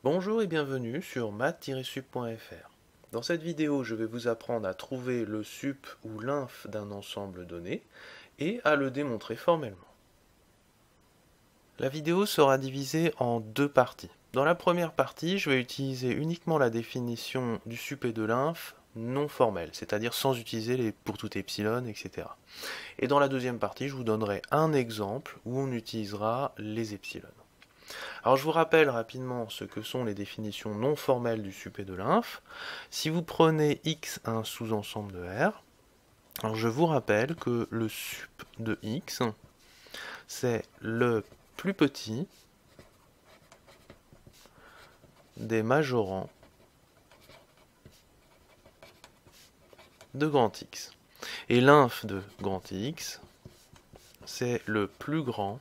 Bonjour et bienvenue sur math-sup.fr. Dans cette vidéo, je vais vous apprendre à trouver le sup ou l'inf d'un ensemble donné et à le démontrer formellement. La vidéo sera divisée en deux parties. Dans la première partie, je vais utiliser uniquement la définition du sup et de l'inf non formelle, c'est-à-dire sans utiliser les pour tout epsilon, etc. Et dans la deuxième partie, je vous donnerai un exemple où on utilisera les epsilon. Alors je vous rappelle rapidement ce que sont les définitions non formelles du sup et de l'inf. Si vous prenez X un sous-ensemble de R, alors je vous rappelle que le sup de X, c'est le plus petit des majorants de grand X. Et l'inf de grand X, c'est le plus grand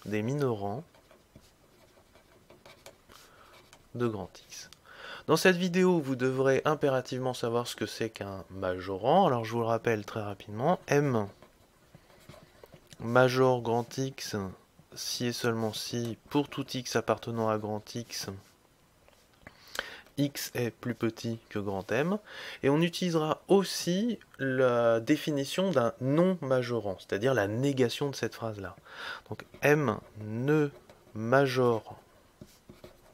des minorants de grand X. Dans cette vidéo, vous devrez impérativement savoir ce que c'est qu'un majorant. Alors je vous le rappelle très rapidement. M major grand X, si et seulement si, pour tout X appartenant à grand X, X est plus petit que grand M. Et on utilisera aussi la définition d'un non-majorant, c'est-à-dire la négation de cette phrase-là. Donc M ne majore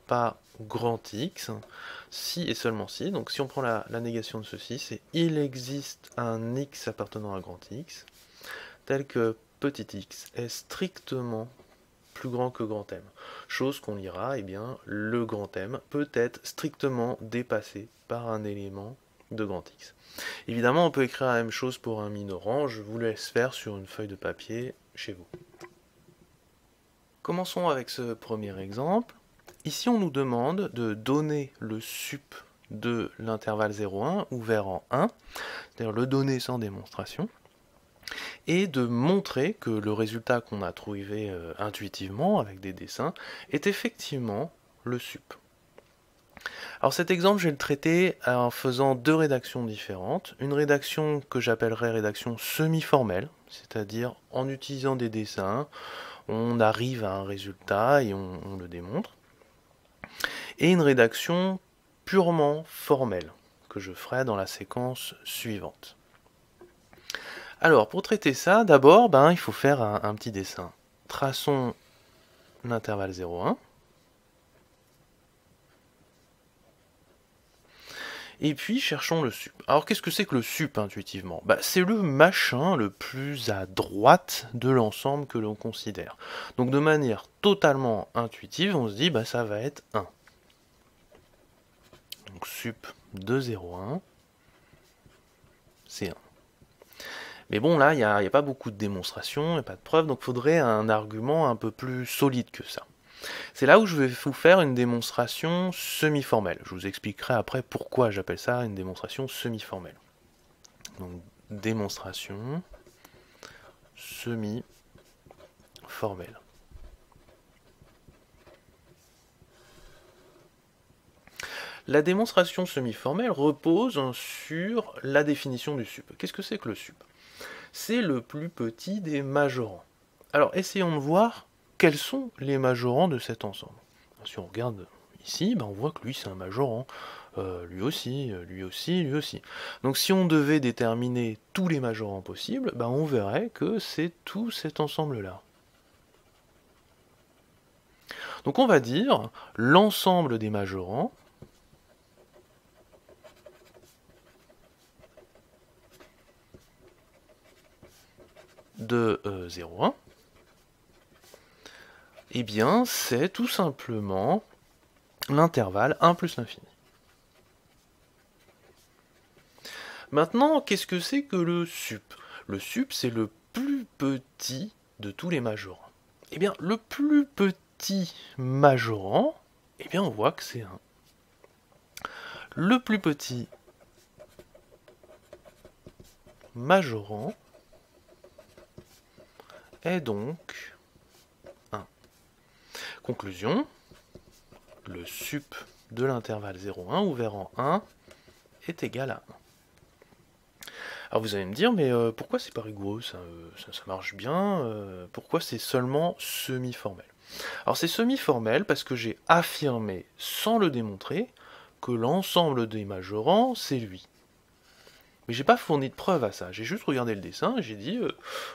pas grand X, si et seulement si. Donc si on prend la négation de ceci, c'est il existe un X appartenant à grand X, tel que petit x est strictement plus grand que grand M. Chose qu'on lira, eh bien, le grand M peut être strictement dépassé par un élément de grand X. Évidemment, on peut écrire la même chose pour un minorant, je vous laisse faire sur une feuille de papier chez vous. Commençons avec ce premier exemple. Ici, on nous demande de donner le sup de l'intervalle 0,1 ouvert en 1, c'est-à-dire le donner sans démonstration, et de montrer que le résultat qu'on a trouvé intuitivement avec des dessins est effectivement le sup. Alors cet exemple, je vais le traiter en faisant deux rédactions différentes. Une rédaction que j'appellerai rédaction semi-formelle, c'est-à-dire en utilisant des dessins, on arrive à un résultat et on le démontre. Et une rédaction purement formelle, que je ferai dans la séquence suivante. Alors, pour traiter ça, d'abord, il faut faire un petit dessin. Traçons l'intervalle 0,1. Et puis, cherchons le sup. Alors, qu'est-ce que c'est que le sup, intuitivement? C'est le machin le plus à droite de l'ensemble que l'on considère. Donc, de manière totalement intuitive, on se dit, ça va être 1. Donc, sup de 0,1, c'est 1. Mais bon, là, il n'y a pas beaucoup de démonstrations, il n'y a pas de preuves, donc il faudrait un argument un peu plus solide que ça. C'est là où je vais vous faire une démonstration semi-formelle. Je vous expliquerai après pourquoi j'appelle ça une démonstration semi-formelle. Donc, démonstration semi-formelle. La démonstration semi-formelle repose sur la définition du sup. Qu'est-ce que c'est que le sup? C'est le plus petit des majorants. Alors, essayons de voir quels sont les majorants de cet ensemble. Si on regarde ici, on voit que lui, c'est un majorant. Lui aussi, lui aussi, lui aussi. Donc, si on devait déterminer tous les majorants possibles, on verrait que c'est tout cet ensemble-là. Donc, on va dire l'ensemble des majorants de 0,1, eh bien, c'est tout simplement l'intervalle 1 plus l'infini. Maintenant, qu'est-ce que c'est que le sup? Le sup, c'est le plus petit de tous les majorants. Eh bien, le plus petit majorant, eh bien, on voit que c'est 1. Le plus petit majorant est donc 1. Conclusion, le sup de l'intervalle 0,1 ouvert en 1 est égal à 1. Alors vous allez me dire, mais pourquoi c'est pas rigoureux, ça marche bien, pourquoi c'est seulement semi-formel? Alors c'est semi-formel parce que j'ai affirmé, sans le démontrer, que l'ensemble des majorants, c'est lui. Mais j'ai pas fourni de preuve à ça, j'ai juste regardé le dessin et j'ai dit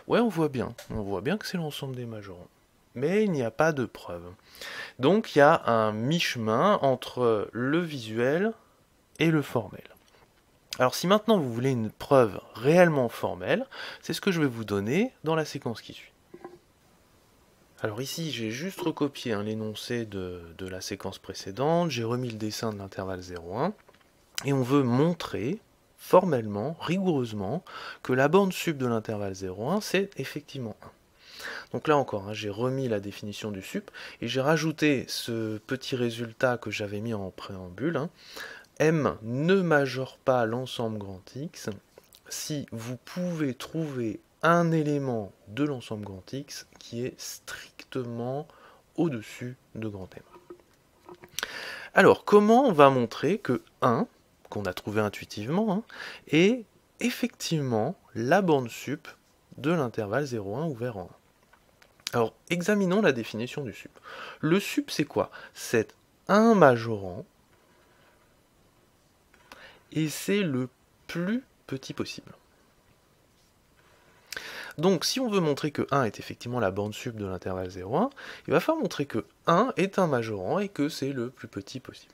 ouais, on voit bien que c'est l'ensemble des majorants. Mais il n'y a pas de preuve. Donc il y a un mi-chemin entre le visuel et le formel. Alors si maintenant vous voulez une preuve réellement formelle, c'est ce que je vais vous donner dans la séquence qui suit. Alors ici j'ai juste recopié l'énoncé de la séquence précédente, j'ai remis le dessin de l'intervalle 0,1, et on veut montrer formellement, rigoureusement, que la borne sup de l'intervalle 0,1 c'est effectivement 1. Donc là encore, j'ai remis la définition du sup, et j'ai rajouté ce petit résultat que j'avais mis en préambule, M ne majore pas l'ensemble grand X si vous pouvez trouver un élément de l'ensemble grand X qui est strictement au-dessus de grand M. Alors, comment on va montrer que 1, qu'on a trouvé intuitivement, est effectivement la borne sup de l'intervalle 0,1 ouvert en 1? Alors, examinons la définition du sup. Le sup, c'est quoi? C'est un majorant, et c'est le plus petit possible. Donc si on veut montrer que 1 est effectivement la borne sup de l'intervalle 0,1, il va falloir montrer que 1 est un majorant et que c'est le plus petit possible.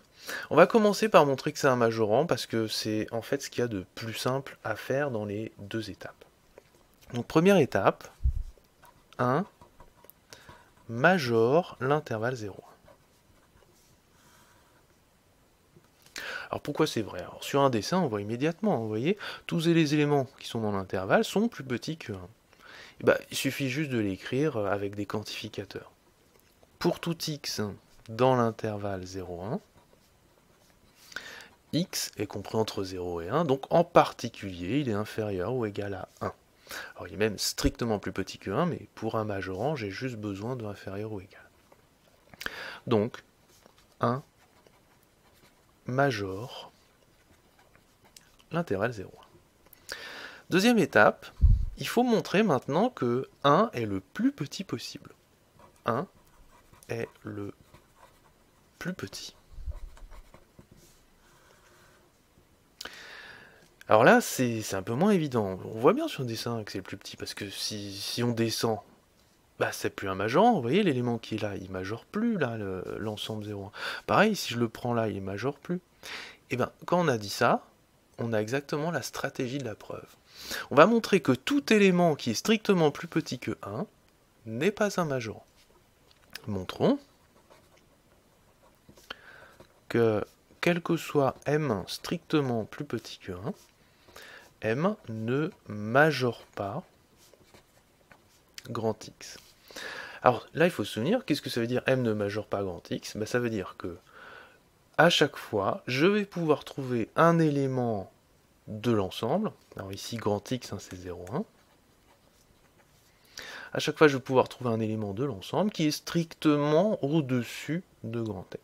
On va commencer par montrer que c'est un majorant parce que c'est en fait ce qu'il y a de plus simple à faire dans les deux étapes. Donc première étape, 1 majore l'intervalle 0,1. Alors pourquoi c'est vrai? Alors sur un dessin, on voit immédiatement, vous voyez, tous les éléments qui sont dans l'intervalle sont plus petits que 1. Et ben, il suffit juste de l'écrire avec des quantificateurs. Pour tout x dans l'intervalle 0,1, x est compris entre 0 et 1, donc en particulier, il est inférieur ou égal à 1. Alors il est même strictement plus petit que 1, mais pour un majorant, j'ai juste besoin de inférieur ou égal. Donc, 1 majore l'intervalle 0,1. Deuxième étape, il faut montrer maintenant que 1 est le plus petit possible. 1 est le plus petit. Alors là, c'est un peu moins évident. On voit bien sur le dessin que c'est le plus petit, parce que si on descend, bah c'est plus un majorant. Vous voyez, l'élément qui est là, il majore plus là l'ensemble 0,1. Pareil, si je le prends là, il majore plus. Et bien, quand on a dit ça, on a exactement la stratégie de la preuve. On va montrer que tout élément qui est strictement plus petit que 1 n'est pas un majorant. Montrons que quel que soit m strictement plus petit que 1, m ne majore pas grand X. Alors là, il faut se souvenir, qu'est-ce que ça veut dire m ne majore pas grand X? Ça veut dire que à chaque fois, je vais pouvoir trouver un élément de l'ensemble. Alors ici, grand X, c'est 0,1. À chaque fois, je vais pouvoir trouver un élément de l'ensemble qui est strictement au-dessus de grand M.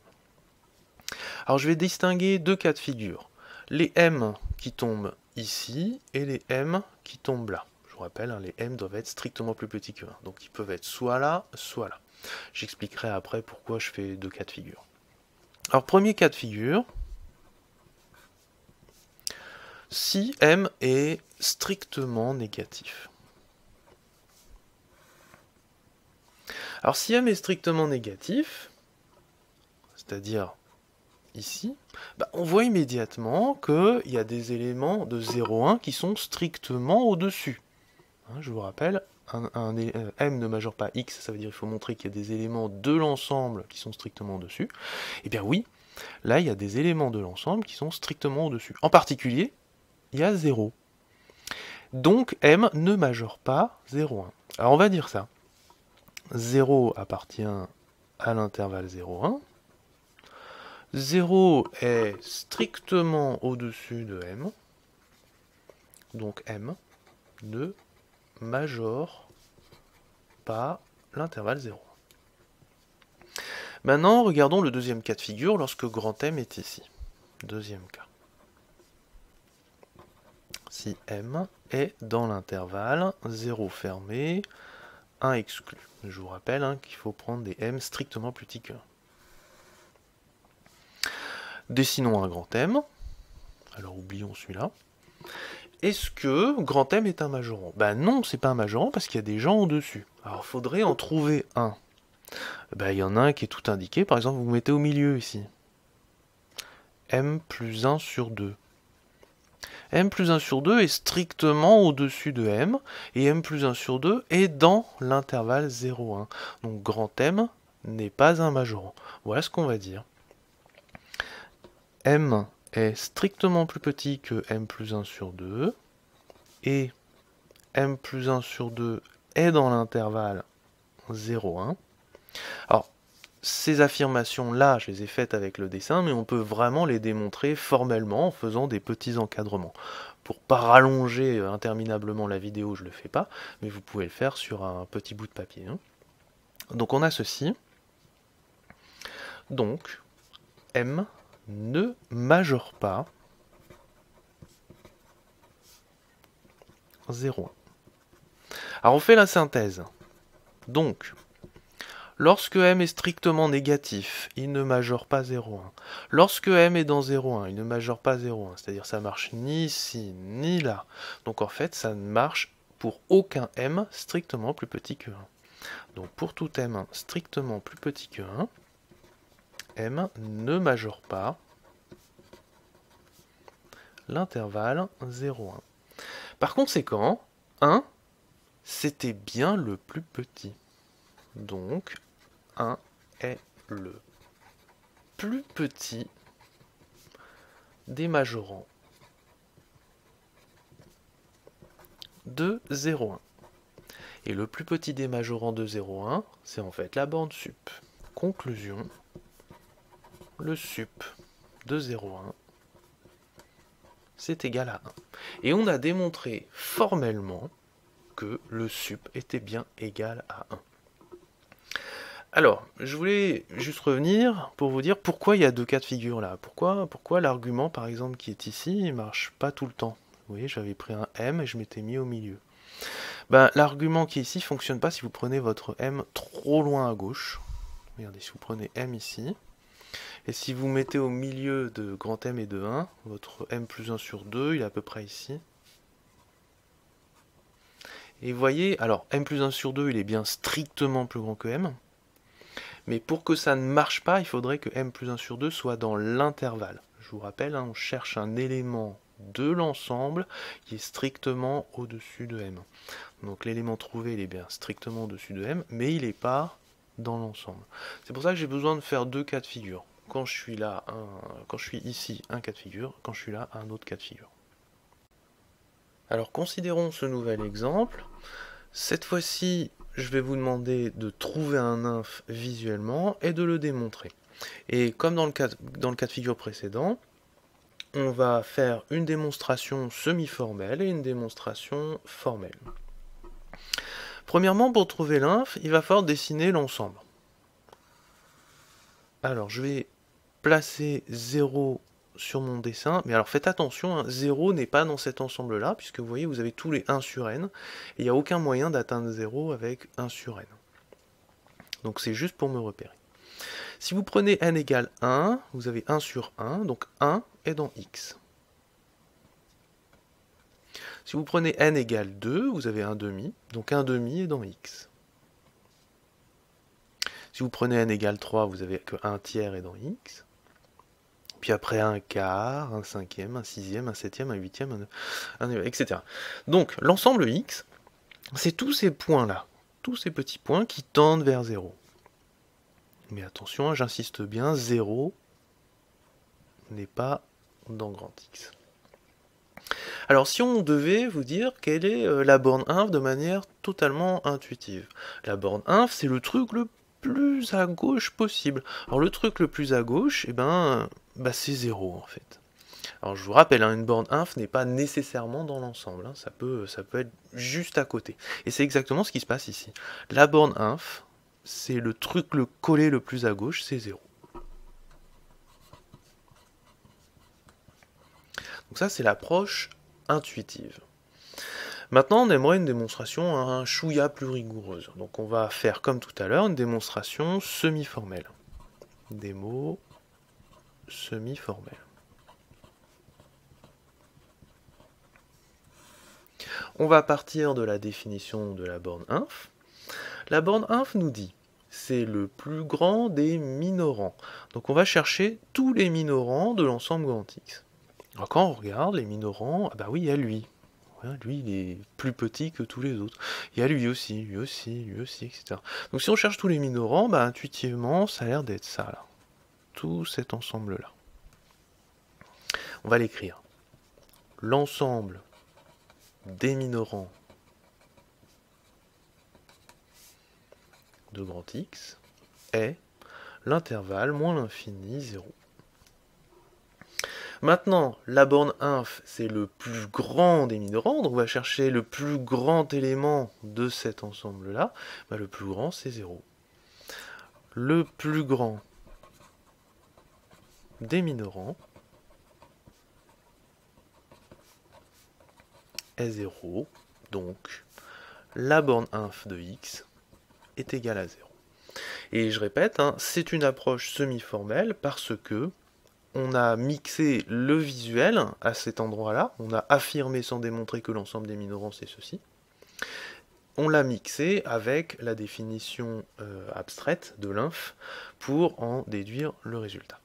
Alors je vais distinguer deux cas de figure. Les M qui tombent ici et les M qui tombent là. Je vous rappelle, les M doivent être strictement plus petits que 1. Donc ils peuvent être soit là, soit là. J'expliquerai après pourquoi je fais deux cas de figure. Alors premier cas de figure, si M est strictement négatif. Alors si M est strictement négatif, c'est-à-dire ici, on voit immédiatement qu'il y a des éléments de 0,1 qui sont strictement au-dessus. Je vous rappelle, M ne majore pas X, ça veut dire qu'il faut montrer qu'il y a des éléments de l'ensemble qui sont strictement au-dessus. Eh bien oui, là il y a des éléments de l'ensemble qui sont strictement au-dessus. En particulier, il y a 0. Donc M ne majore pas 0,1. Alors on va dire ça. 0 appartient à l'intervalle 0,1. 0 est strictement au-dessus de M. Donc M ne majore pas l'intervalle 0,1. Maintenant, regardons le deuxième cas de figure lorsque grand M est ici. Deuxième cas. Si M est dans l'intervalle 0 fermé, 1 exclu. Je vous rappelle hein, qu'il faut prendre des m strictement plus petits que 1. Dessinons un grand M. Alors oublions celui-là. Est-ce que grand M est un majorant? Ben non, c'est pas un majorant parce qu'il y a des gens au-dessus. Alors il faudrait en trouver un. Ben, il y en a un qui est tout indiqué, par exemple vous mettez au milieu ici. M plus 1 sur 2. M plus 1 sur 2 est strictement au-dessus de M, et M plus 1 sur 2 est dans l'intervalle 0,1. Donc grand M n'est pas un majorant. Voilà ce qu'on va dire. M est strictement plus petit que M plus 1 sur 2, et M plus 1 sur 2 est dans l'intervalle 0,1. Alors, ces affirmations-là, je les ai faites avec le dessin, mais on peut vraiment les démontrer formellement en faisant des petits encadrements. Pour pas rallonger interminablement la vidéo, je ne le fais pas, mais vous pouvez le faire sur un petit bout de papier. Hein. Donc on a ceci. Donc, M ne majore pas 0,1. Alors on fait la synthèse. Donc, lorsque M est strictement négatif, il ne majore pas 0,1. Lorsque M est dans 0,1, il ne majore pas 0,1. C'est-à-dire ça marche ni ici, ni là. Donc en fait, ça ne marche pour aucun M strictement plus petit que 1. Donc pour tout M strictement plus petit que 1, M ne majore pas l'intervalle 0,1. Par conséquent, 1, c'était bien le plus petit. Donc, 1 est le plus petit des majorants de 0,1. Et le plus petit des majorants de 0,1, c'est en fait la borne sup. Conclusion, le sup de 0,1, c'est égal à 1. Et on a démontré formellement que le sup était bien égal à 1. Alors, je voulais juste revenir pour vous dire pourquoi il y a deux cas de figure là. Pourquoi l'argument, par exemple, qui est ici, ne marche pas tout le temps. Vous voyez, j'avais pris un M et je m'étais mis au milieu. Ben, l'argument qui est ici ne fonctionne pas si vous prenez votre M trop loin à gauche. Regardez, si vous prenez M ici, et si vous mettez au milieu de grand M et de 1, votre M plus 1 sur 2, il est à peu près ici. Et vous voyez, alors M plus 1 sur 2, il est bien strictement plus grand que M. Mais pour que ça ne marche pas, il faudrait que M plus 1 sur 2 soit dans l'intervalle. Je vous rappelle, hein, on cherche un élément de l'ensemble qui est strictement au-dessus de M. Donc l'élément trouvé, il est bien strictement au-dessus de M, mais il n'est pas dans l'ensemble. C'est pour ça que j'ai besoin de faire deux cas de figure. Quand je suis là, quand je suis ici, un cas de figure. Quand je suis là, un autre cas de figure. Alors considérons ce nouvel exemple. Cette fois-ci, je vais vous demander de trouver un inf visuellement et de le démontrer. Et comme dans le cas de figure précédent, on va faire une démonstration semi-formelle et une démonstration formelle. Premièrement, pour trouver l'inf, il va falloir dessiner l'ensemble. Alors, je vais placer 0 sur mon dessin, mais alors faites attention, hein, 0 n'est pas dans cet ensemble-là, puisque vous voyez, vous avez tous les 1 sur n, et il n'y a aucun moyen d'atteindre 0 avec 1 sur n. Donc c'est juste pour me repérer. Si vous prenez n égale 1, vous avez 1 sur 1, donc 1 est dans x. Si vous prenez n égale 2, vous avez 1 demi, donc 1 demi est dans x. Si vous prenez n égale 3, vous avez que 1 tiers est dans x. Puis après un quart, un cinquième, un sixième, un septième, un huitième, etc. Donc l'ensemble x, c'est tous ces points-là, tous ces petits points qui tendent vers 0. Mais attention, j'insiste bien, 0 n'est pas dans grand X. Alors si on devait vous dire quelle est la borne inf de manière totalement intuitive. La borne inf, c'est le truc le plus à gauche possible. Alors le truc le plus à gauche, c'est 0 en fait. Alors je vous rappelle, une borne inf n'est pas nécessairement dans l'ensemble, ça peut être juste à côté. Et c'est exactement ce qui se passe ici. La borne inf, c'est le truc le collé le plus à gauche, c'est 0. Donc ça, c'est l'approche intuitive. Maintenant, on aimerait une démonstration un chouïa plus rigoureuse. Donc on va faire comme tout à l'heure une démonstration semi-formelle. Démo semi-formelle. On va partir de la définition de la borne inf. La borne inf nous dit c'est le plus grand des minorants. Donc on va chercher tous les minorants de l'ensemble grand X. Alors quand on regarde les minorants, ah bah oui, il y a lui. Ouais, lui, il est plus petit que tous les autres. Il y a lui aussi, lui aussi, lui aussi, etc. Donc si on cherche tous les minorants, bah intuitivement, ça a l'air d'être ça, là. Tout cet ensemble-là. On va l'écrire. L'ensemble des minorants de grand X est l'intervalle moins l'infini 0. Maintenant, la borne inf, c'est le plus grand des minorants, donc on va chercher le plus grand élément de cet ensemble-là. Bah, le plus grand, c'est 0. Le plus grand des minorants est 0, donc la borne inf de x est égale à 0. Et je répète, hein, c'est une approche semi-formelle parce que on a mixé le visuel à cet endroit-là, on a affirmé sans démontrer que l'ensemble des minorants c'est ceci. On l'a mixé avec la définition abstraite de l'inf pour en déduire le résultat.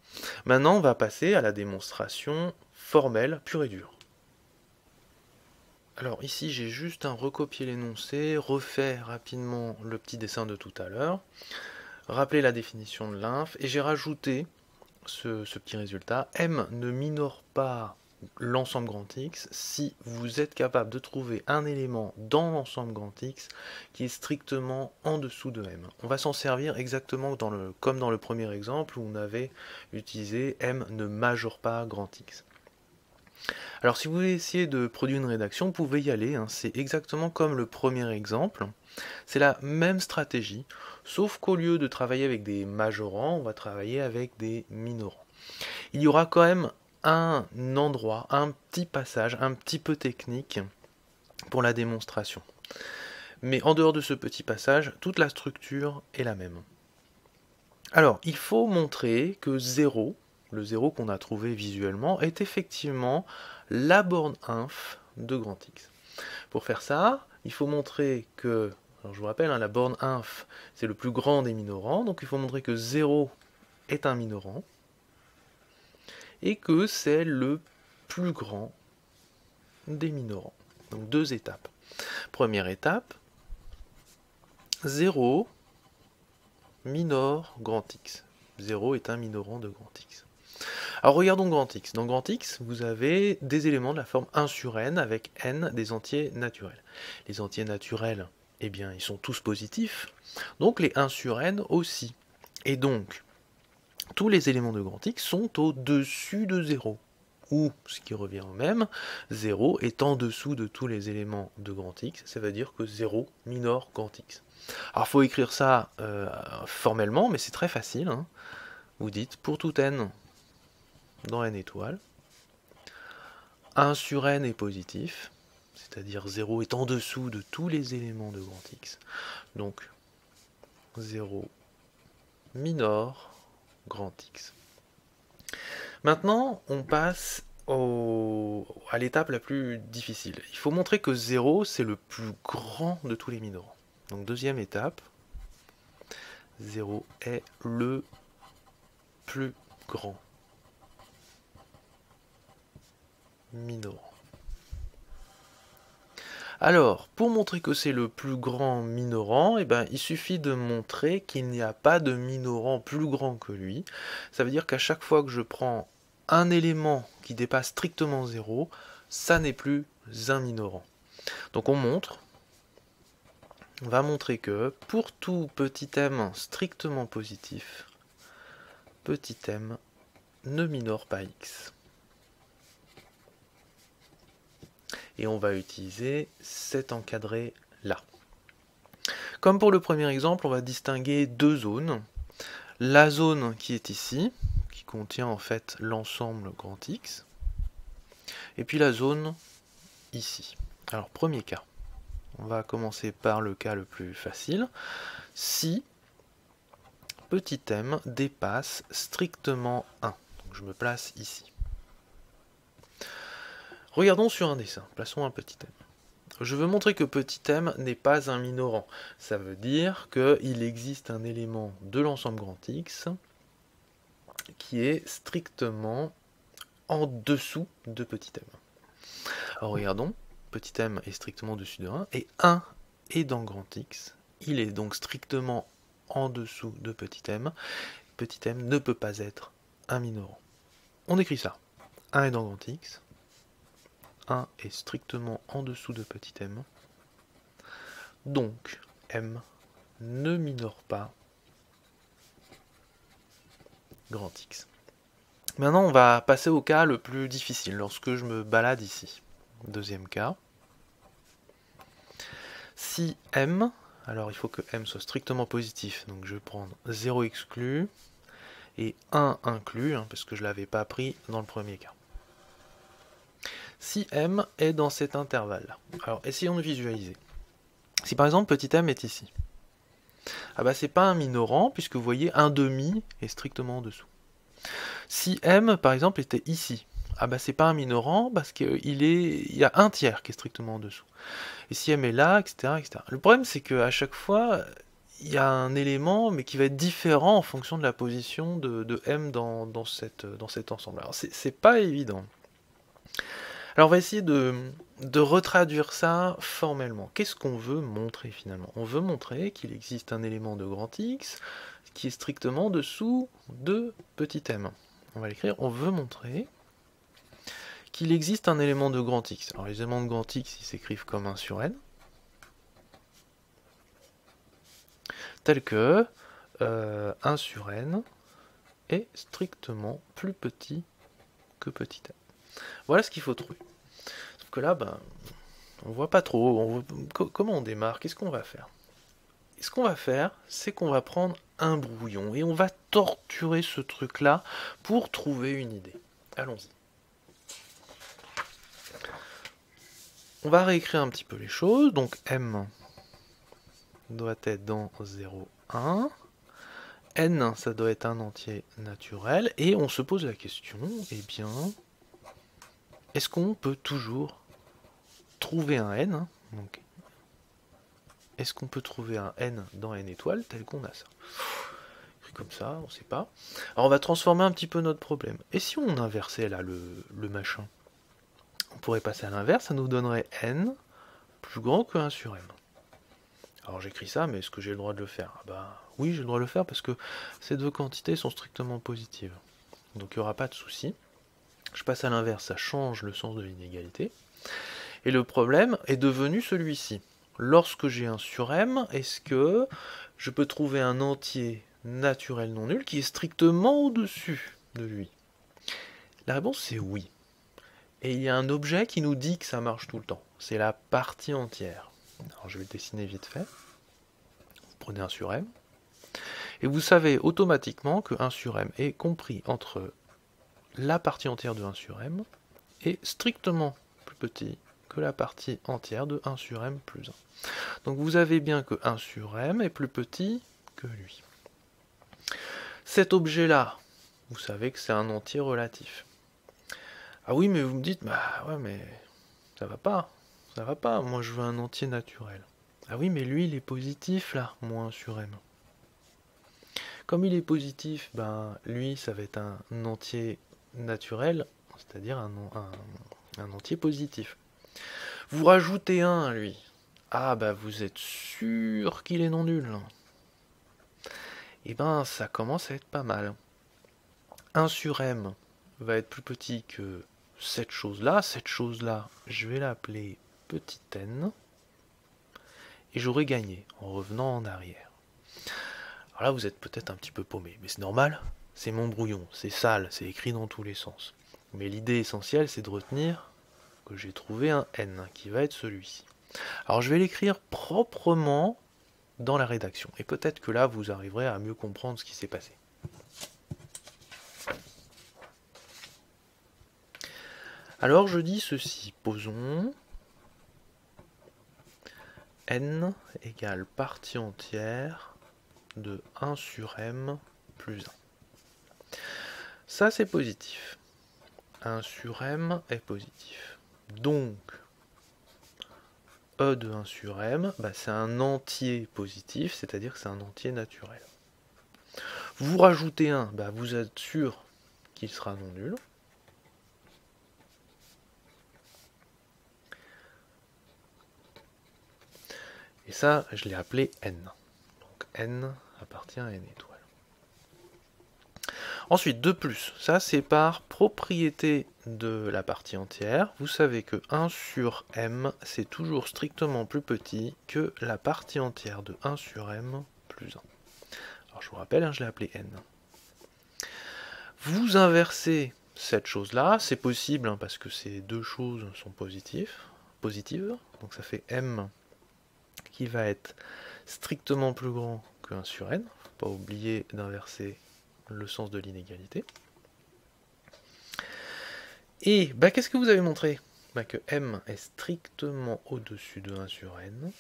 Maintenant, on va passer à la démonstration formelle pure et dure. Alors ici, j'ai juste recopié l'énoncé, refait rapidement le petit dessin de tout à l'heure, rappelé la définition de l'inf, et j'ai rajouté ce petit résultat. M ne minore pas l'ensemble grand X si vous êtes capable de trouver un élément dans l'ensemble grand X qui est strictement en dessous de M. On va s'en servir exactement comme dans le premier exemple où on avait utilisé M ne majore pas grand X. Alors si vous voulez essayer de produire une rédaction, vous pouvez y aller, hein, c'est exactement comme le premier exemple, c'est la même stratégie, sauf qu'au lieu de travailler avec des majorants, on va travailler avec des minorants. Il y aura quand même un endroit, un petit passage, un petit peu technique pour la démonstration. Mais en dehors de ce petit passage, toute la structure est la même. Alors, il faut montrer que 0, le 0 qu'on a trouvé visuellement, est effectivement la borne inf de grand X. Pour faire ça, il faut montrer que, alors je vous rappelle, hein, la borne inf, c'est le plus grand des minorants, donc il faut montrer que 0 est un minorant, et que c'est le plus grand des minorants. Donc deux étapes. Première étape, 0 minore grand X. 0 est un minorant de grand X. Alors regardons grand X. Dans grand X, vous avez des éléments de la forme 1 sur n avec n des entiers naturels. Les entiers naturels, eh bien, ils sont tous positifs, donc les 1 sur n aussi. Et donc, tous les éléments de grand X sont au-dessus de 0. Ou, ce qui revient au même, 0 est en dessous de tous les éléments de grand X, ça veut dire que 0 minore grand X. Alors il faut écrire ça formellement, mais c'est très facile. Hein. Vous dites, pour tout n dans n étoiles, 1 sur n est positif, c'est-à-dire 0 est en dessous de tous les éléments de grand X. Donc 0 minore grand X. Maintenant, on passe à l'étape la plus difficile. Il faut montrer que 0, c'est le plus grand de tous les minorants. Donc deuxième étape, 0 est le plus grand minorant. Alors, pour montrer que c'est le plus grand minorant, eh ben, il suffit de montrer qu'il n'y a pas de minorant plus grand que lui. Ça veut dire qu'à chaque fois que je prends un élément qui dépasse strictement 0, ça n'est plus un minorant. Donc on va montrer que pour tout petit m strictement positif, petit m ne minore pas x. Et on va utiliser cet encadré là. Comme pour le premier exemple, on va distinguer deux zones. La zone qui est ici, qui contient en fait l'ensemble grand X, et puis la zone ici. Alors premier cas, On va commencer par le cas le plus facile. Si petit m dépasse strictement 1. Donc je me place ici. Regardons sur un dessin. Plaçons un petit m. Je veux montrer que petit m n'est pas un minorant. Ça veut dire qu'il existe un élément de l'ensemble grand X qui est strictement en dessous de petit m. Alors regardons, petit m est strictement au-dessus de 1, et 1 est dans grand X. Il est donc strictement en dessous de petit m. Petit m ne peut pas être un minorant. On écrit ça. 1 est dans grand X. 1 est strictement en dessous de petit m. Donc, m ne minore pas grand X. Maintenant, on va passer au cas le plus difficile, lorsque je me balade ici. Deuxième cas. Si m, alors il faut que m soit strictement positif, donc je vais prendre 0 exclu et 1 inclus, parce que je ne l'avais pas pris dans le premier cas. Si m est dans cet intervalle, alors essayons de visualiser. Si par exemple petit m est ici, ah bah c'est pas un minorant, puisque vous voyez 1 demi est strictement en dessous. Si m par exemple était ici, ah bah c'est pas un minorant, parce qu'il y a 1 tiers qui est strictement en dessous. Et si m est là, etc., etc. Le problème c'est qu'à chaque fois, il y a un élément, mais qui va être différent en fonction de la position de m dans cet ensemble. Alors c'est pas évident. Alors on va essayer de retraduire ça formellement. Qu'est-ce qu'on veut montrer finalement? On veut montrer qu'il existe un élément de grand X qui est strictement dessous de petit m. On va l'écrire, on veut montrer qu'il existe un élément de grand X. Alors les éléments de grand X, ils s'écrivent comme 1 sur n. Tel que 1 sur n est strictement plus petit que petit m. Voilà ce qu'il faut trouver. Sauf que là, ben, on voit pas trop. Comment on démarre? Qu'est-ce qu'on va faire? Et ce qu'on va faire, c'est qu'on va prendre un brouillon et on va torturer ce truc-là pour trouver une idée. Allons-y. On va réécrire un petit peu les choses. Donc m doit être dans 0, 1. N, ça doit être un entier naturel. Et on se pose la question, eh bien, est-ce qu'on peut toujours trouver un n? Donc, est-ce qu'on peut trouver un n dans n étoiles tel qu'on a ça? Comme ça, on ne sait pas. Alors on va transformer un petit peu notre problème. Et si on inversait là le machin? On pourrait passer à l'inverse, ça nous donnerait n plus grand que 1 sur m. Alors j'écris ça, mais est-ce que j'ai le droit de le faire? Ah bah oui, j'ai le droit de le faire parce que ces deux quantités sont strictement positives. Donc il n'y aura pas de souci. Je passe à l'inverse, ça change le sens de l'inégalité. Et le problème est devenu celui-ci. Lorsque j'ai 1 sur m, est-ce que je peux trouver un entier naturel non nul qui est strictement au-dessus de lui? La réponse c'est oui. Et il y a un objet qui nous dit que ça marche tout le temps. C'est la partie entière. Alors je vais le dessiner vite fait. Vous prenez 1 sur m. Et vous savez automatiquement que 1 sur m est compris entre la partie entière de 1 sur m et strictement plus petit que la partie entière de 1 sur m plus 1. Donc vous avez bien que 1 sur m est plus petit que lui. Cet objet-là, vous savez que c'est un entier relatif. Ah oui, mais vous me dites, bah ouais, mais ça va pas. Ça va pas, moi je veux un entier naturel. Ah oui, mais lui il est positif là, moins 1 sur m. Comme il est positif, ben lui ça va être un entier naturel, c'est-à-dire un entier positif. Vous rajoutez 1 à lui. Ah bah vous êtes sûr qu'il est non nul. Et ben ça commence à être pas mal. 1 sur m va être plus petit que cette chose-là. Cette chose-là, je vais l'appeler petit n. Et j'aurai gagné en revenant en arrière. Alors là, vous êtes peut-être un petit peu paumé, mais c'est normal. C'est mon brouillon, c'est sale, c'est écrit dans tous les sens. Mais l'idée essentielle, c'est de retenir que j'ai trouvé un n, qui va être celui-ci. Alors je vais l'écrire proprement dans la rédaction. Et peut-être que là, vous arriverez à mieux comprendre ce qui s'est passé. Alors je dis ceci, posons n égale partie entière de 1 sur m plus 1. Ça, c'est positif. 1 sur m est positif. Donc, e de 1 sur m, bah, c'est un entier positif, c'est-à-dire que c'est un entier naturel. Vous rajoutez 1, bah, vous êtes sûr qu'il sera non nul. Et ça, je l'ai appelé n. Donc n appartient à n étoiles. Ensuite, 2 plus, ça c'est par propriété de la partie entière. Vous savez que 1 sur m, c'est toujours strictement plus petit que la partie entière de 1 sur m plus 1. Alors je vous rappelle, je l'ai appelé n. Vous inversez cette chose-là, c'est possible parce que ces deux choses sont positives. Donc ça fait m qui va être strictement plus grand que 1 sur n. Faut pas oublier d'inverser le sens de l'inégalité. Et qu'est-ce que vous avez montré? Que m est strictement au-dessus de 1 sur n.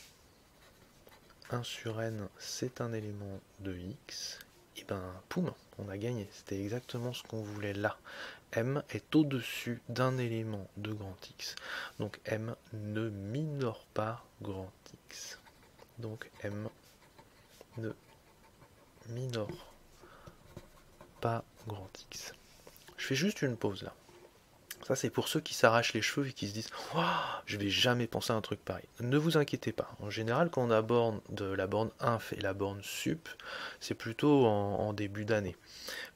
1 sur n, c'est un élément de x. Et poum, on a gagné. C'était exactement ce qu'on voulait là. M est au-dessus d'un élément de grand X. Donc M ne minore pas grand X. Donc M ne minore pas grand X. Je fais juste une pause là. Ça, c'est pour ceux qui s'arrachent les cheveux et qui se disent « Waouh, je vais jamais penser à un truc pareil ». Ne vous inquiétez pas. En général, quand on aborde la borne inf et la borne sup, c'est plutôt en début d'année.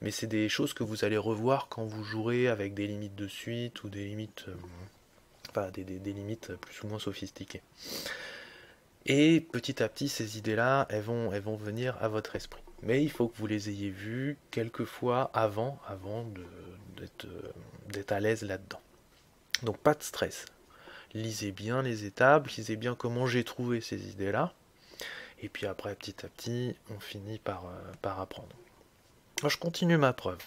Mais c'est des choses que vous allez revoir quand vous jouerez avec des limites de suite ou des limites, des limites plus ou moins sophistiquées. Et petit à petit, ces idées-là, elles vont venir à votre esprit. Mais il faut que vous les ayez vues quelques fois avant d'être à l'aise là-dedans. Donc pas de stress. Lisez bien les étapes, lisez bien comment j'ai trouvé ces idées-là. Et puis après, petit à petit, on finit par apprendre. Alors, je continue ma preuve.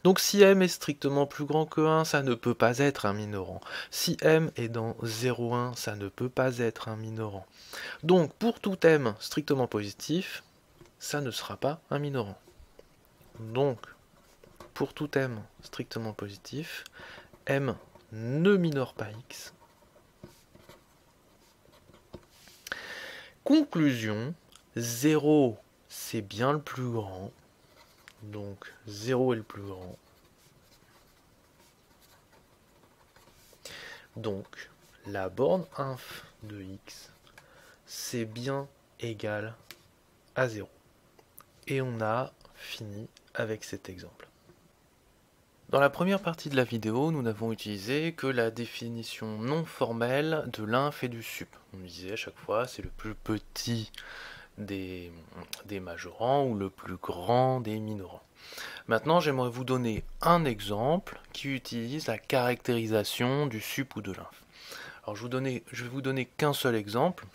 Donc si m est strictement plus grand que 1, ça ne peut pas être un minorant. Si m est dans 0,1, ça ne peut pas être un minorant. Donc pour tout m strictement positif, ça ne sera pas un minorant. Donc pour tout m strictement positif, m ne minore pas x. Conclusion, 0 c'est bien le plus grand. Donc 0 est le plus grand. Donc la borne inf de x, c'est bien égal à 0. Et on a fini avec cet exemple. Dans la première partie de la vidéo, nous n'avons utilisé que la définition non formelle de l'inf et du sup. On disait à chaque fois c'est le plus petit des majorants ou le plus grand des minorants. Maintenant, j'aimerais vous donner un exemple qui utilise la caractérisation du sup ou de l'inf. Alors, je vais vous donner qu'un seul exemple,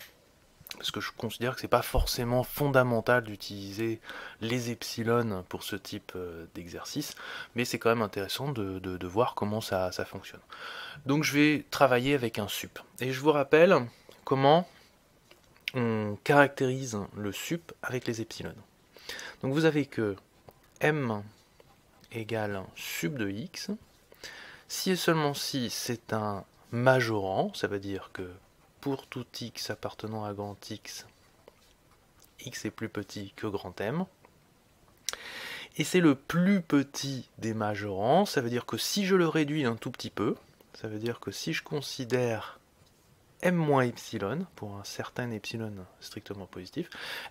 parce que je considère que c'est pas forcément fondamental d'utiliser les epsilon pour ce type d'exercice, mais c'est quand même intéressant de voir comment ça fonctionne. Donc, je vais travailler avec un sup. Et je vous rappelle comment on caractérise le sup avec les epsilon. Donc, vous avez que m égale sup de x, si et seulement si c'est un majorant, ça veut dire que pour tout x appartenant à grand x, x est plus petit que grand M, et c'est le plus petit des majorants, ça veut dire que si je le réduis un tout petit peu, ça veut dire que si je considère m moins epsilon, pour un certain epsilon strictement positif,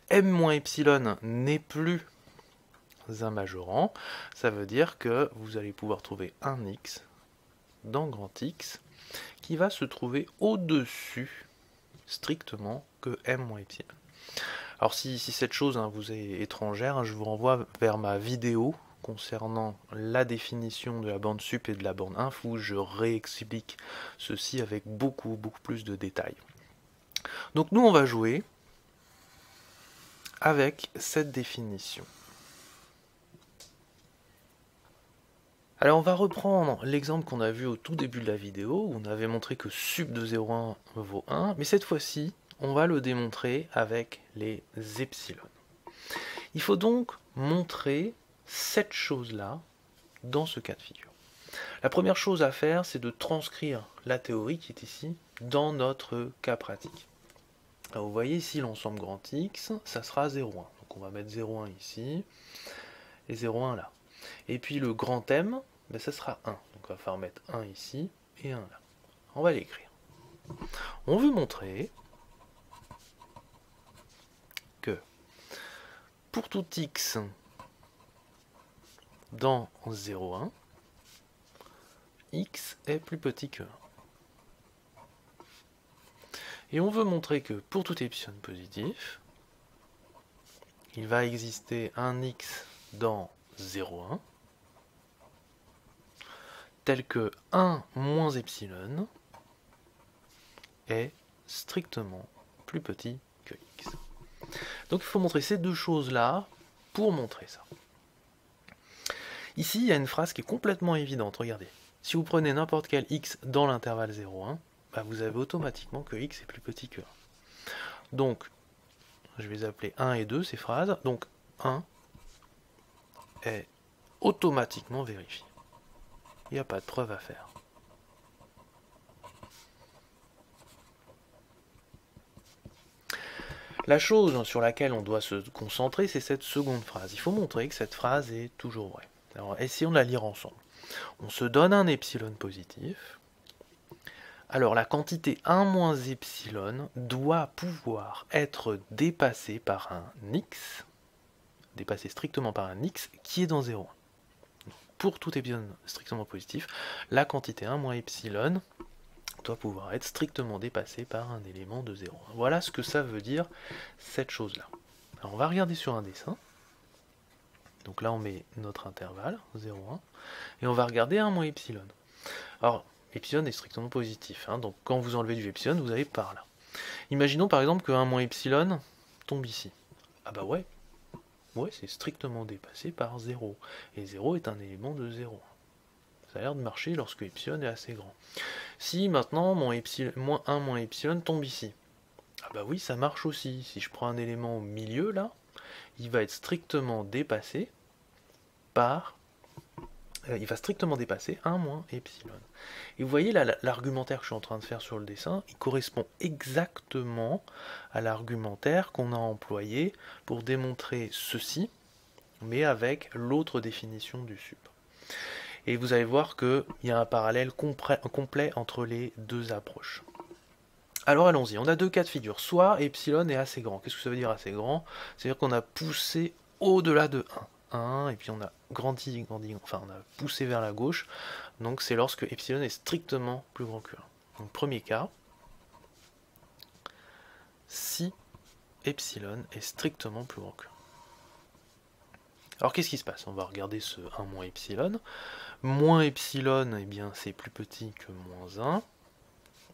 m moins epsilon n'est plus un majorant, ça veut dire que vous allez pouvoir trouver un x dans grand X qui va se trouver au-dessus strictement que m moins epsilon. Alors si cette chose vous est étrangère, je vous renvoie vers ma vidéo concernant la définition de la borne sup et de la borne inf où je réexplique ceci avec beaucoup plus de détails. Donc nous on va jouer avec cette définition. Alors on va reprendre l'exemple qu'on a vu au tout début de la vidéo, où on avait montré que sup de 0,1 vaut 1, mais cette fois-ci, on va le démontrer avec les epsilon. Il faut donc montrer cette chose-là dans ce cas de figure. La première chose à faire, c'est de transcrire la théorie qui est ici dans notre cas pratique. Alors vous voyez ici l'ensemble grand X, ça sera 0,1. Donc on va mettre 0,1 ici et 0,1 là. Et puis le grand M, ben ça sera 1. Donc on va falloir mettre 1 ici et 1 là. On va l'écrire. On veut montrer que pour tout X dans 0,1, X est plus petit que 1. Et on veut montrer que pour tout epsilon positif, il va exister un X dans 0,1, tel que 1 moins epsilon est strictement plus petit que X. Donc il faut montrer ces deux choses-là pour montrer ça. Ici, il y a une phrase qui est complètement évidente, regardez. Si vous prenez n'importe quel X dans l'intervalle 0,1, bah vous avez automatiquement que X est plus petit que 1. Donc, je vais les appeler 1 et 2, ces phrases. Donc, 1 est automatiquement vérifié. Il n'y a pas de preuve à faire. La chose sur laquelle on doit se concentrer, c'est cette seconde phrase. Il faut montrer que cette phrase est toujours vraie. Alors, essayons de la lire ensemble. On se donne un epsilon positif. Alors, la quantité 1 moins epsilon doit pouvoir être dépassée par un x, dépassée strictement par un x qui est dans 0,1. Pour tout epsilon strictement positif, la quantité 1 moins epsilon doit pouvoir être strictement dépassée par un élément de 0,1. Voilà ce que ça veut dire, cette chose-là. Alors, on va regarder sur un dessin. Donc là, on met notre intervalle, 0,1, et on va regarder 1 moins epsilon. Alors, epsilon est strictement positif, hein, donc quand vous enlevez du epsilon, vous avez par là. Imaginons par exemple que 1 moins epsilon tombe ici. Ah bah ouais, c'est strictement dépassé par 0. Et 0 est un élément de 0. Ça a l'air de marcher lorsque epsilon est assez grand. Si maintenant moins 1 moins epsilon tombe ici, ah bah oui, ça marche aussi. Si je prends un élément au milieu là, il va être strictement dépassé par... il va strictement dépasser 1 moins epsilon. Et vous voyez là, l'argumentaire que je suis en train de faire sur le dessin, il correspond exactement à l'argumentaire qu'on a employé pour démontrer ceci, mais avec l'autre définition du sup. Et vous allez voir qu'il y a un parallèle complet entre les deux approches. Alors allons-y, on a deux cas de figure. Soit epsilon est assez grand. Qu'est-ce que ça veut dire assez grand? C'est-à-dire qu'on a poussé au-delà de 1, et puis on a grandi, enfin on a poussé vers la gauche. Donc c'est lorsque epsilon est strictement plus grand que 1. Donc premier cas, si epsilon est strictement plus grand que 1. Alors qu'est-ce qui se passe? On va regarder ce 1 moins epsilon. Moins epsilon, eh bien c'est plus petit que moins 1.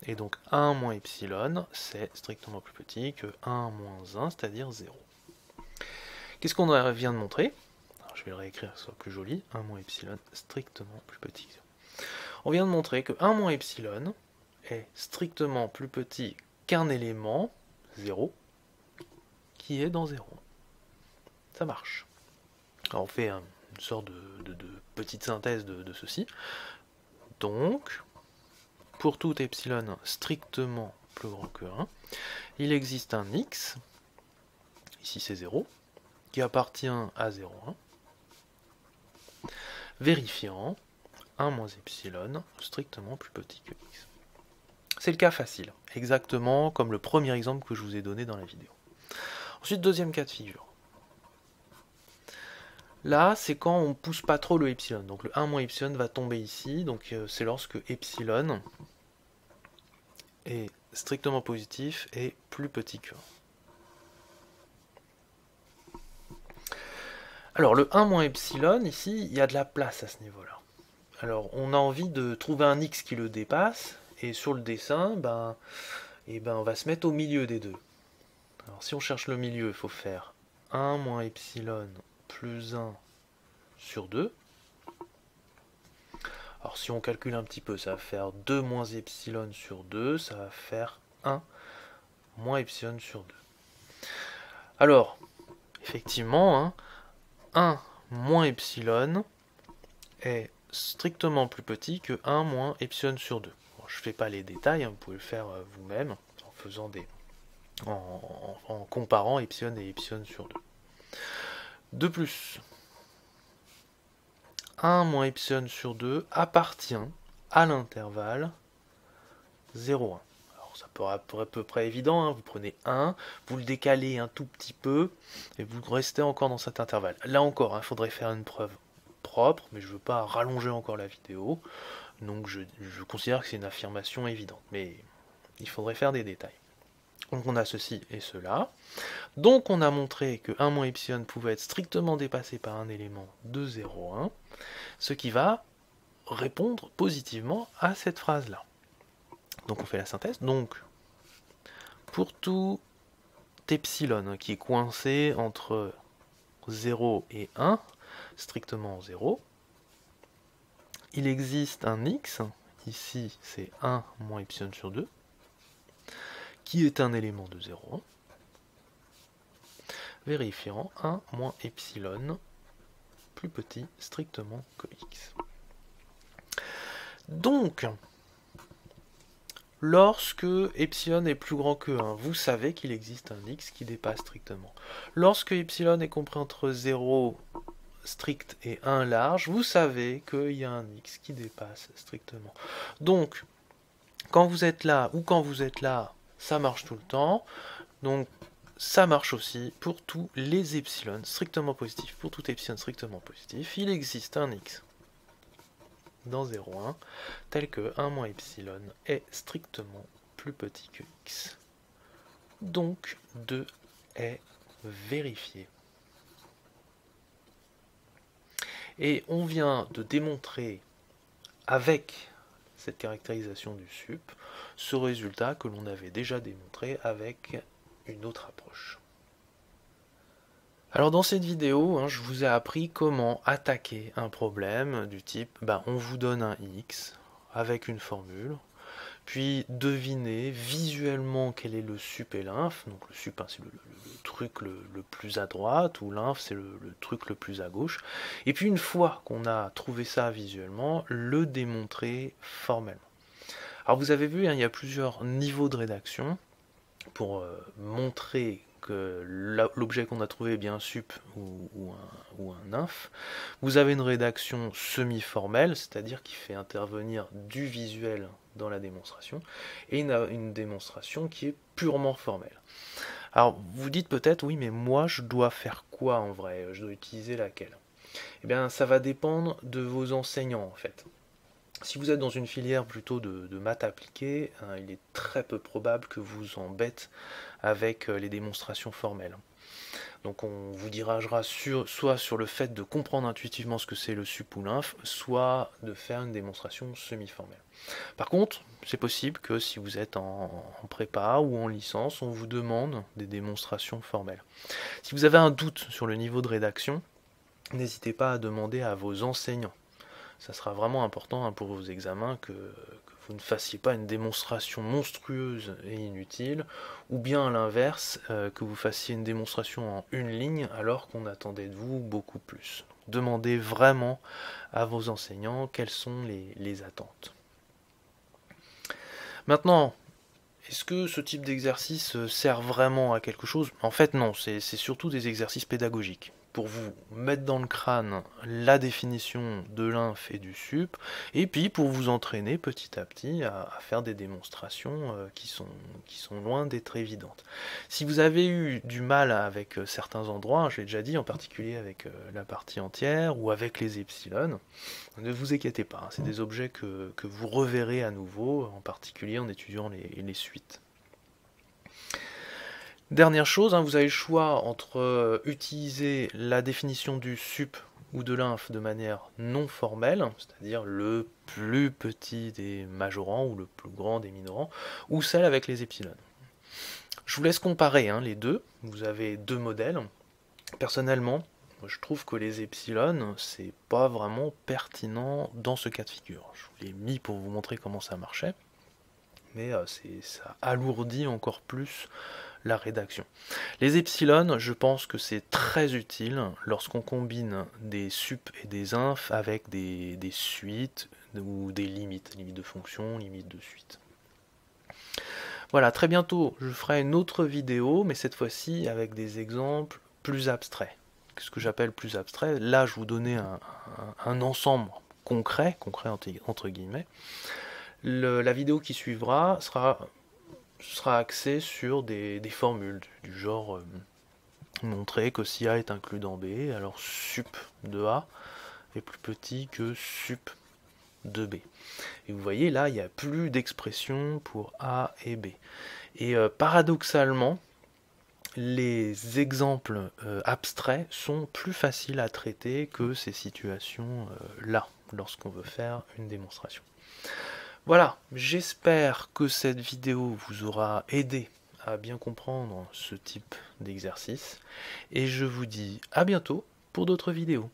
Et donc 1 moins epsilon, c'est strictement plus petit que 1 moins 1, c'est-à-dire 0. Qu'est-ce qu'on vient de montrer? Alors, je vais le réécrire, que ce soit plus joli. 1 moins epsilon, strictement plus petit que 0. On vient de montrer que 1 moins epsilon est strictement plus petit qu'un élément, 0, qui est dans 0. Ça marche. Alors on fait une sorte de petite synthèse de ceci. Donc, pour tout epsilon strictement plus grand que 1, il existe un x, ici c'est 0, qui appartient à 0,1, vérifiant 1 moins epsilon strictement plus petit que x. C'est le cas facile, exactement comme le premier exemple que je vous ai donné dans la vidéo. Ensuite, deuxième cas de figure. Là, c'est quand on ne pousse pas trop le epsilon. Donc le 1 moins epsilon va tomber ici. Donc c'est lorsque epsilon est strictement positif et plus petit que 1. Alors le 1 moins epsilon, ici, il y a de la place à ce niveau-là. Alors on a envie de trouver un x qui le dépasse. Et sur le dessin, on va se mettre au milieu des deux. Alors si on cherche le milieu, il faut faire 1 moins epsilon plus 1 sur 2. Alors si on calcule un petit peu, ça va faire 2 moins epsilon sur 2, ça va faire 1 moins epsilon sur 2. Alors, effectivement, hein, 1 moins epsilon est strictement plus petit que 1 moins epsilon sur 2. Bon, je ne fais pas les détails, hein, vous pouvez le faire vous-même en faisant en comparant epsilon et epsilon sur 2. De plus, 1 moins epsilon sur 2 appartient à l'intervalle 0,1. Alors ça paraît à peu près évident, hein, vous prenez 1, vous le décalez un tout petit peu, et vous restez encore dans cet intervalle. Là encore, il faudrait faire une preuve propre, mais je ne veux pas rallonger encore la vidéo, donc je considère que c'est une affirmation évidente, mais il faudrait faire des détails. Donc on a ceci et cela. Donc on a montré que 1 moins epsilon pouvait être strictement dépassé par un élément de 0,1, ce qui va répondre positivement à cette phrase-là. Donc on fait la synthèse. Donc pour tout epsilon qui est coincé entre 0 et 1, strictement 0, il existe un x, ici c'est 1 moins epsilon sur 2, qui est un élément de 0, vérifiant 1 moins epsilon plus petit strictement que x. Donc, lorsque epsilon est plus grand que 1, vous savez qu'il existe un x qui dépasse strictement. Lorsque epsilon est compris entre 0 strict et 1 large, vous savez qu'il y a un x qui dépasse strictement. Donc, quand vous êtes là ou quand vous êtes là, ça marche tout le temps. Donc, ça marche aussi pour tous les epsilon strictement positifs. Pour tout epsilon strictement positif, il existe un x dans 0,1 tel que 1 moins epsilon est strictement plus petit que x. Donc 2 est vérifié. Et on vient de démontrer avec cette caractérisation du sup ce résultat que l'on avait déjà démontré avec une autre approche. Alors dans cette vidéo, je vous ai appris comment attaquer un problème du type on vous donne un x avec une formule, puis deviner visuellement quel est le sup et l'inf. Donc le sup c'est le truc le plus à droite, ou l'inf c'est le truc le plus à gauche. Et puis une fois qu'on a trouvé ça visuellement, le démontrer formellement. Alors vous avez vu, il y a plusieurs niveaux de rédaction pour montrer que l'objet qu'on a trouvé est bien un sup ou un inf. Vous avez une rédaction semi-formelle, c'est-à-dire qui fait intervenir du visuel dans la démonstration, et une démonstration qui est purement formelle. Alors vous dites peut-être, oui mais moi je dois faire quoi en vrai? Je dois utiliser laquelle? Eh bien ça va dépendre de vos enseignants en fait. Si vous êtes dans une filière plutôt de maths appliquées, il est très peu probable que vous embêtez avec les démonstrations formelles. Donc on vous dirigera soit sur le fait de comprendre intuitivement ce que c'est le sup ou l'inf, soit de faire une démonstration semi-formelle. Par contre, c'est possible que si vous êtes en prépa ou en licence, on vous demande des démonstrations formelles. Si vous avez un doute sur le niveau de rédaction, n'hésitez pas à demander à vos enseignants. Ça sera vraiment important pour vos examens que vous ne fassiez pas une démonstration monstrueuse et inutile, ou bien à l'inverse, que vous fassiez une démonstration en une ligne alors qu'on attendait de vous beaucoup plus. Demandez vraiment à vos enseignants quelles sont les attentes. Maintenant, est-ce que ce type d'exercice sert vraiment à quelque chose? En fait non, c'est surtout des exercices pédagogiques, pour vous mettre dans le crâne la définition de l'inf et du sup, et puis pour vous entraîner petit à petit à faire des démonstrations qui sont loin d'être évidentes. Si vous avez eu du mal avec certains endroits, je l'ai déjà dit, en particulier avec la partie entière ou avec les epsilon, ne vous inquiétez pas, c'est des objets que vous reverrez à nouveau, en particulier en étudiant les suites. Dernière chose, vous avez le choix entre utiliser la définition du sup ou de l'inf de manière non formelle, c'est-à-dire le plus petit des majorants ou le plus grand des minorants, ou celle avec les epsilon. Je vous laisse comparer les deux, vous avez deux modèles. Personnellement, je trouve que les epsilon, c'est pas vraiment pertinent dans ce cas de figure. Je vous l'ai mis pour vous montrer comment ça marchait. mais ça alourdit encore plus la rédaction. Les epsilon, je pense que c'est très utile lorsqu'on combine des sup et des inf avec des suites ou des limites de fonction, limites de suite. Voilà, très bientôt je ferai une autre vidéo, mais cette fois-ci avec des exemples plus abstraits. Ce que j'appelle plus abstrait, là je vous donnais un ensemble concret entre guillemets. La vidéo qui suivra sera axée sur des formules du genre montrer que si A est inclus dans B, alors sup de A est plus petit que sup de B. Et vous voyez là, il n'y a plus d'expression pour A et B. Et paradoxalement, les exemples abstraits sont plus faciles à traiter que ces situations-là, lorsqu'on veut faire une démonstration. Voilà, j'espère que cette vidéo vous aura aidé à bien comprendre ce type d'exercice, et je vous dis à bientôt pour d'autres vidéos.